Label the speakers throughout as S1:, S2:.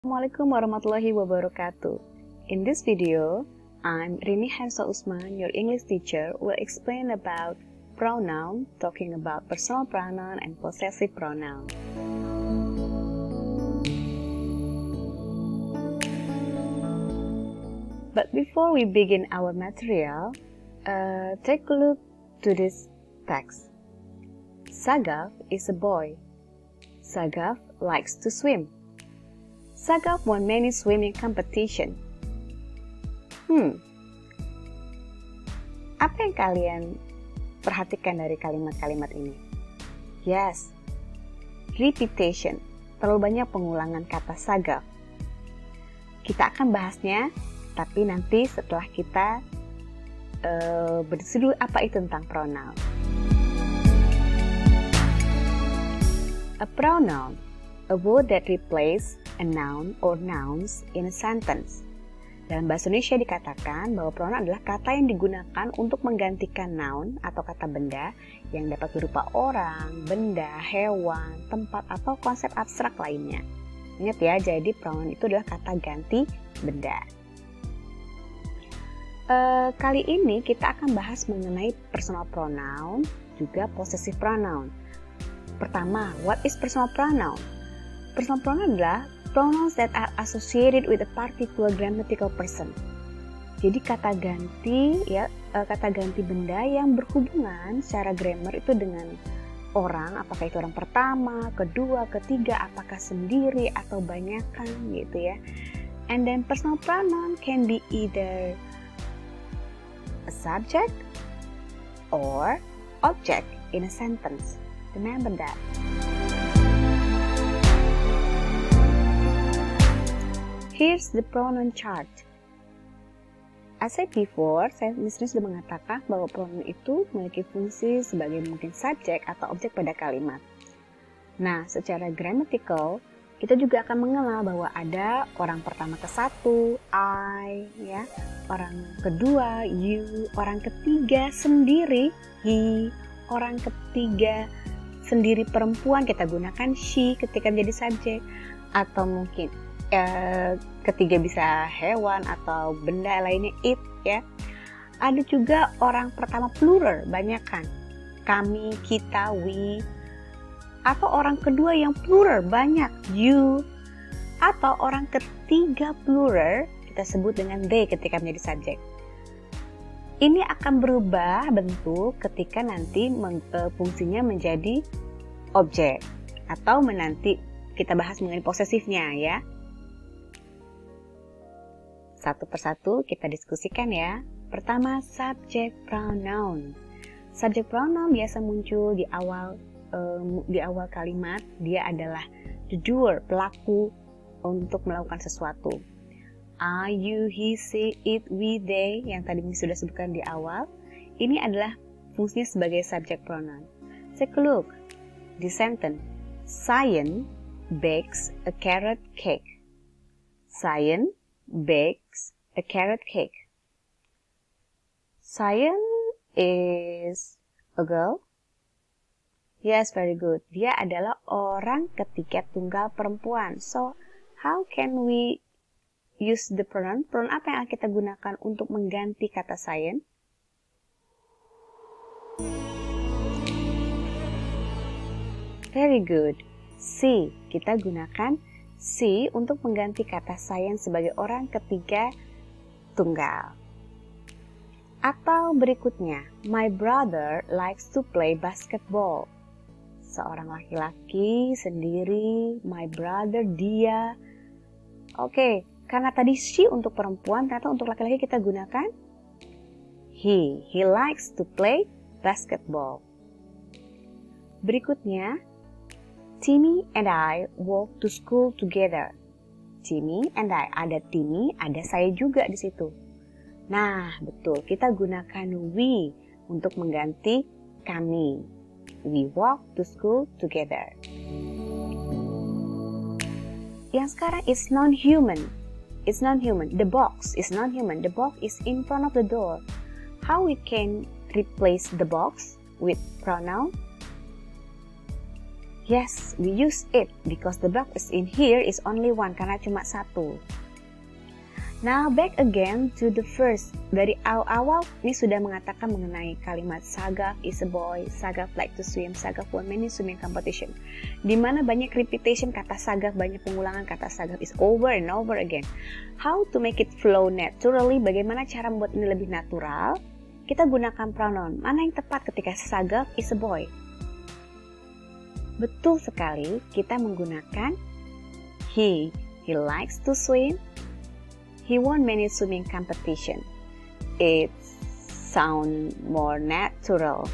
S1: Assalamualaikum warahmatullahi wabarakatuh. In this video, I'm Rini Hansa Usman, your English teacher, will explain about pronoun, talking about personal pronoun and possessive pronoun. But before we begin our material, take a look to this text. Sagaf is a boy. Sagaf likes to swim. Sagaf won many swimming competition. Apa yang kalian perhatikan dari kalimat-kalimat ini? Yes, repetition. Terlalu banyak pengulangan kata Sagaf. Kita akan bahasnya, tapi nanti setelah kita berdiskusi apa itu tentang pronoun. A pronoun, a word that replaces a noun or nouns in a sentence. Dalam bahasa Indonesia dikatakan bahwa pronoun adalah kata yang digunakan untuk menggantikan noun atau kata benda yang dapat berupa orang, benda, hewan, tempat, atau konsep abstrak lainnya. Ingat ya, jadi pronoun itu adalah kata ganti benda. Kali ini kita akan bahas mengenai personal pronoun, juga possessive pronoun. Pertama, what is personal pronoun? Personal pronoun adalah pronouns that are associated with a particular grammatical person. Jadi kata ganti benda yang berhubungan secara grammar itu dengan orang, apakah itu orang pertama, kedua, ketiga, apakah sendiri atau banyakan gitu ya. And then personal pronoun can be either a subject or object in a sentence. Remember that. Here's the pronoun chart. As I said before, saya sudah mengatakan bahwa pronoun itu memiliki fungsi sebagai mungkin subjek atau objek pada kalimat. Nah, secara grammatical, kita juga akan mengenal bahwa ada orang pertama ke satu, I, ya, orang kedua, you, orang ketiga sendiri, he, orang ketiga sendiri perempuan kita gunakan she ketika menjadi subjek, atau mungkin ketiga bisa hewan atau benda lainnya it ya. Ada juga orang pertama plural, banyakan, kami, kita, we, atau orang kedua yang plural, banyak, you, atau orang ketiga plural kita sebut dengan they ketika menjadi subjek. Ini akan berubah bentuk ketika nanti fungsinya menjadi objek, atau nanti kita bahas mengenai posesifnya ya. Satu persatu kita diskusikan ya. Pertama, subject pronoun. Subject pronoun biasa muncul di awal kalimat. Dia adalah the doer, pelaku untuk melakukan sesuatu. I, you, he, she, it, we, they yang tadi sudah sebutkan di awal. Ini adalah fungsinya sebagai subject pronoun. Take a look. The sentence, Sayan bakes a carrot cake. Sayan bakes a carrot cake. Sayan is a girl. Yes, very good. Dia adalah orang ketiga tunggal perempuan. So, how can we use the pronoun? Pronoun apa yang kita gunakan untuk mengganti kata Sayan? Very good. She. Kita gunakan she untuk mengganti kata Sayan sebagai orang ketiga tunggal. Atau berikutnya, my brother likes to play basketball. Seorang laki-laki sendiri, my brother, dia. Oke, karena tadi she untuk perempuan, ternyata untuk laki-laki kita gunakan he. He likes to play basketball. Berikutnya, Timmy and I walk to school together. Timmy and I, ada Timmy, ada saya juga di situ. Nah, betul, kita gunakan we untuk mengganti kami. We walk to school together. Yang sekarang is non-human. It's non-human. The box is non-human. The box is in front of the door. How we can replace the box with pronoun? Yes, we use it because the box in here is only one, karena cuma satu. Now back again to the first. Dari awal ini sudah mengatakan mengenai kalimat Sagaf is a boy, Sagaf like to swim, Sagaf won many swimming competition. Dimana banyak repetition kata Sagaf, banyak pengulangan kata Sagaf is over and over again. How to make it flow naturally? Bagaimana cara membuat ini lebih natural? Kita gunakan pronoun. Mana yang tepat ketika Sagaf is a boy? Betul sekali, kita menggunakan he. He likes to swim. He won many swimming competition. It sound more natural.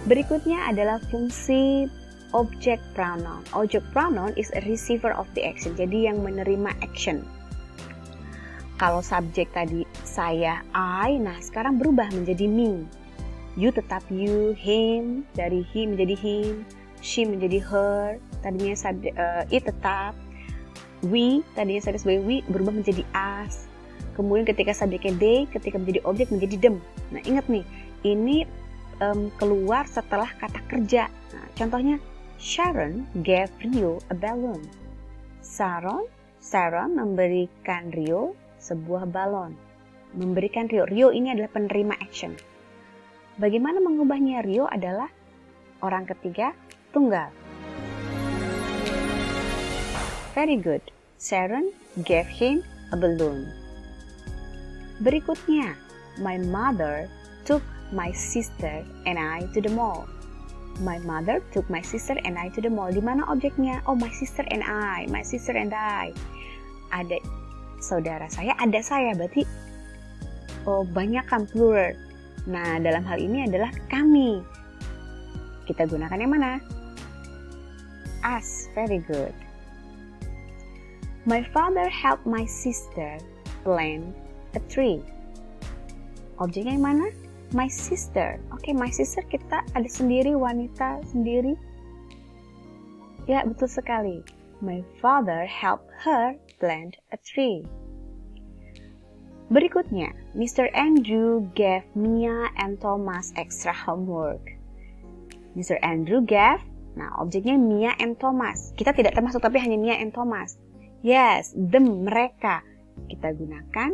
S1: Berikutnya adalah fungsi object pronoun. Object pronoun is a receiver of the action, jadi yang menerima action. Kalau subjek tadi saya, I, nah sekarang berubah menjadi me. You tetap you, him, dari he menjadi him, she menjadi her, tadinya subjek, it tetap. We, tadinya saya sebagai we, berubah menjadi us. Kemudian ketika subjeknya they, ketika menjadi objek menjadi them. Nah ingat nih, ini keluar setelah kata kerja. Nah, contohnya, Sharon gave Rio a balloon. Sharon memberikan Rio sebuah balon. Memberikan Rio ini adalah penerima action. Bagaimana mengubahnya? Rio adalah orang ketiga tunggal. Very good. Sharon gave him a balloon. Berikutnya, my mother took my sister and I to the mall. My mother took my sister and I to the mall. Di mana objeknya? Oh, my sister and I. My sister and I. Ada saudara saya, ada saya. Berarti banyak kan plural. Nah, dalam hal ini adalah kami. Kita gunakan yang mana? Us. Very good. My father helped my sister plant a tree. Objeknya yang mana? My sister. Oke, my sister kita ada sendiri, wanita sendiri. Ya, betul sekali. My father helped her plant a tree. Berikutnya, Mr. Andrew gave Mia and Thomas extra homework. Mr. Andrew gave, nah objeknya Mia and Thomas. Kita tidak termasuk tapi hanya Mia and Thomas. Yes, them, mereka. Kita gunakan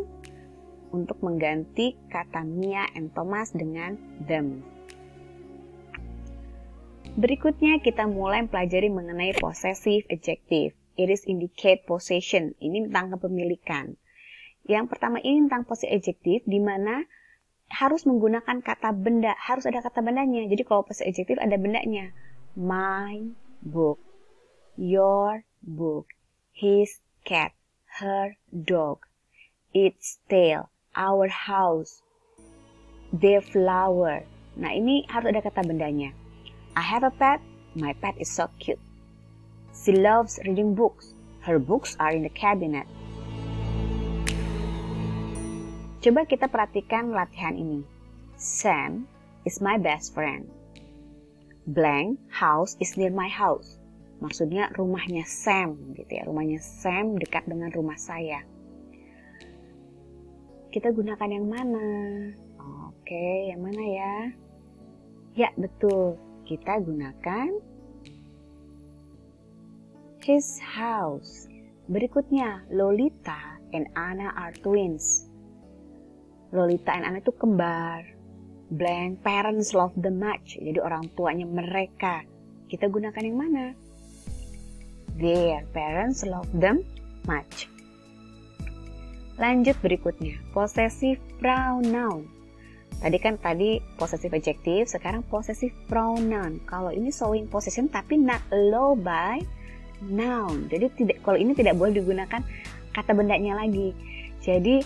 S1: untuk mengganti kata Mia and Thomas dengan them. Berikutnya kita mulai mempelajari mengenai possessive adjective. It is indicate possession. Ini tentang kepemilikan. Yang pertama ini tentang possessive adjective, di mana harus menggunakan kata benda. Harus ada kata bendanya. Jadi kalau possessive adjective ada bendanya. My book, your book, his cat, her dog, its tail, our house, their flower. Nah ini harus ada kata bendanya. I have a pet, my pet is so cute. She loves reading books, her books are in the cabinet. Coba kita perhatikan latihan ini. Sam is my best friend. Blank house is near my house. Maksudnya rumahnya Sam gitu ya. Rumahnya Sam dekat dengan rumah saya. Kita gunakan yang mana? Oke, yang mana ya? Ya, betul. Kita gunakan his house. Berikutnya, Lolita and Anna are twins. Lolita and Anna itu kembar. Blank, parents love them much. Jadi orang tuanya mereka. Kita gunakan yang mana? Their parents love them much. Lanjut berikutnya, possessive pronoun. Tadi possessive adjective, sekarang possessive pronoun. Kalau ini showing possession tapi not allow by noun. Jadi kalau ini tidak boleh digunakan kata bendanya lagi. Jadi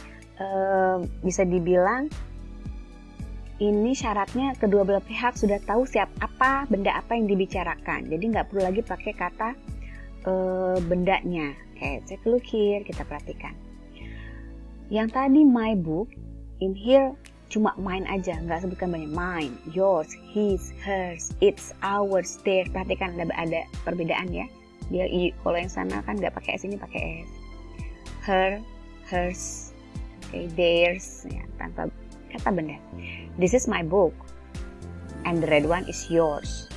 S1: bisa dibilang ini syaratnya kedua belah pihak sudah tahu benda apa yang dibicarakan. Jadi nggak perlu lagi pakai kata bendanya. Oke, take a look here, kita perhatikan. Yang tadi my book, in here cuma mine aja, nggak sebutkan banyak. Mine, yours, his, hers, its, ours, theirs. Perhatikan ada perbedaan ya. Dia kalau yang sana kan nggak pakai s, ini pakai s. Her, hers, okay, theirs, ya, tanpa kata benda. This is my book, and the red one is yours.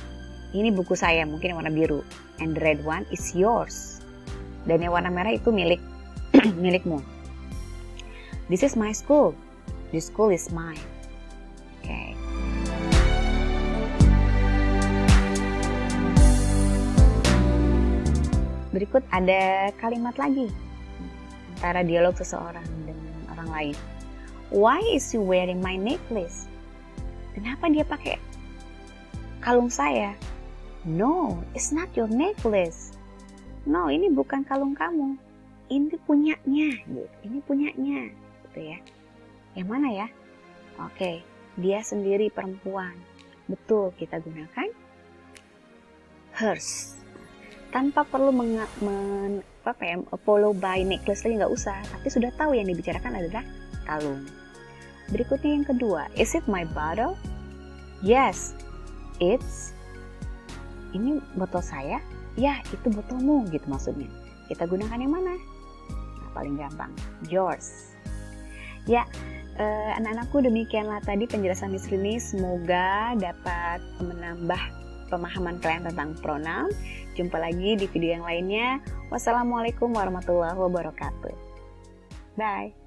S1: Ini buku saya, mungkin yang warna biru. And the red one is yours. Dan yang warna merah itu milikmu. This is my school. This school is mine. Oke. Berikut ada kalimat lagi antara dialog seseorang dengan orang lain. Why is he wearing my necklace? Kenapa dia pakai kalung saya? No, it's not your necklace. No, ini bukan kalung kamu. Ini punyanya, gitu. Ini punyanya, gitu ya. Yang mana ya? Oke, dia sendiri perempuan. Betul, kita gunakan hers. Tanpa perlu follow by necklace lagi, nggak usah. Tapi sudah tahu yang dibicarakan adalah kalung. Berikutnya yang kedua, is it my bottle? Yes, it's. Ini botol saya? Ya, itu botolmu, gitu maksudnya. Kita gunakan yang mana? Nah, paling gampang, yours. Ya, anak-anakku, demikianlah tadi penjelasan Miss Rini. Semoga dapat menambah pemahaman kalian tentang pronoun. Jumpa lagi di video yang lainnya. Wassalamualaikum warahmatullahi wabarakatuh. Bye.